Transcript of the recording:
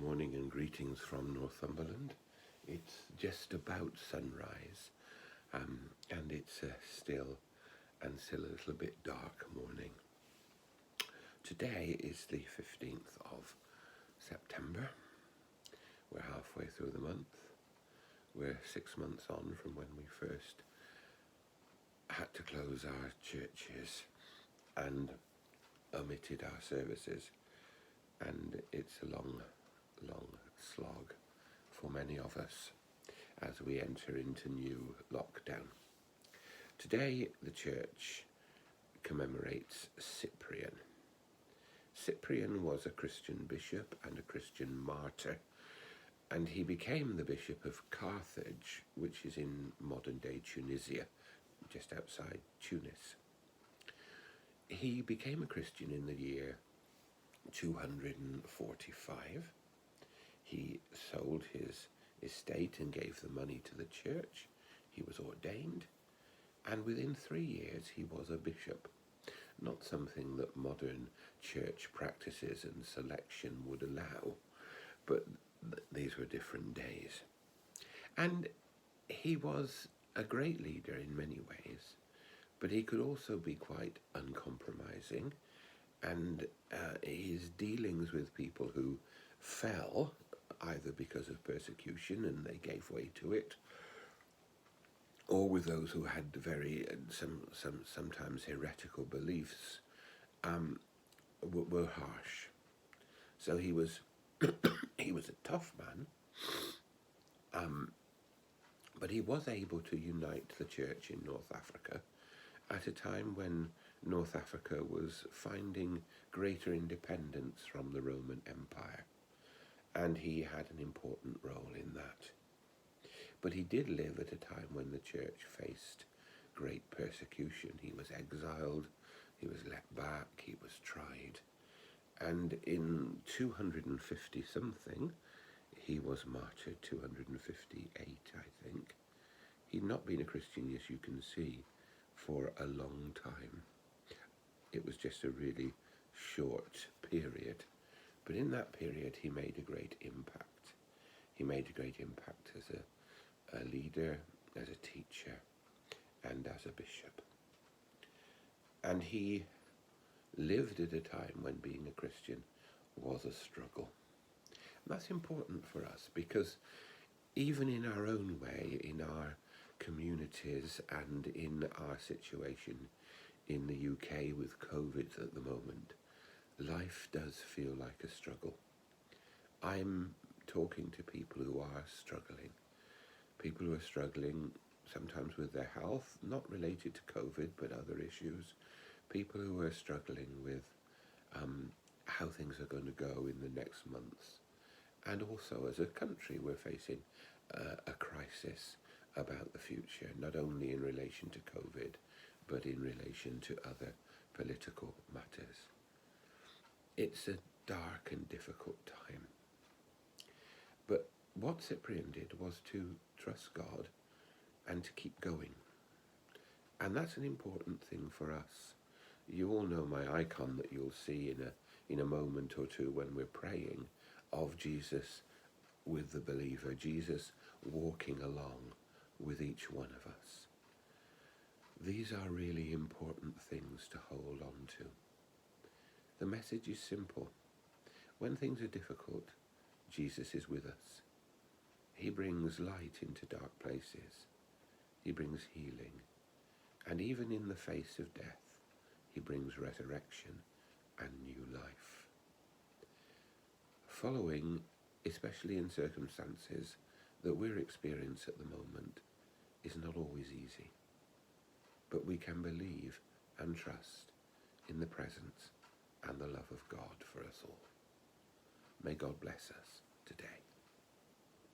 morning and greetings from Northumberland. It's just about sunrise, and it's still a little bit dark morning. Today is the 15th of September. We're halfway through the month. We're 6 months on from when we first had to close our churches and omitted our services, and it's a long slog for many of us as we enter into new lockdown. Today the church commemorates Cyprian. Cyprian was a Christian bishop and a Christian martyr, and he became the bishop of Carthage, which is in modern-day Tunisia, just outside Tunis. He became a Christian in the year 245. He sold his estate and gave the money to the church. He was ordained, and within 3 years he was a bishop. Not something that modern church practices and selection would allow, but these were different days. And he was a great leader in many ways, but he could also be quite uncompromising, and his dealings with people who fell either because of persecution and they gave way to it, or with those who had very sometimes heretical beliefs, were harsh. So he was he was a tough man, but he was able to unite the church in North Africa at a time when North Africa was finding greater independence from the Roman Empire, and he had an important role in that. But he did live at a time when the church faced great persecution. He was exiled, he was let back, he was tried, and in 250 something he was martyred. 258, I think. He'd not been a Christian, as you can see, for a long time. It was just a really short period, but in that period he made a great impact. He made a great impact as a leader, as a teacher, and as a bishop. And he lived at a time when being a Christian was a struggle. And that's important for us, because even in our own way, in our communities and in our situation in the UK with COVID at the moment, life does feel like a struggle. I'm talking to people who are struggling. People who are struggling sometimes with their health, not related to COVID, but other issues. People who are struggling with how things are going to go in the next months. And also, as a country, we're facing a crisis about the future, not only in relation to COVID, but in relation to other political matters. It's a dark and difficult time. But what Cyprian did was to trust God and to keep going. And that's an important thing for us. You all know my icon that you'll see in a moment or two when we're praying, of Jesus with the believer, Jesus walking along with each one of us. These are really important things to hold on to. The message is simple. When things are difficult, Jesus is with us. He brings light into dark places. He brings healing. And even in the face of death, he brings resurrection and new life. Following, especially in circumstances that we're experiencing at the moment, is not always easy. But we can believe and trust in the presence and the love of God for us all. May God bless us today.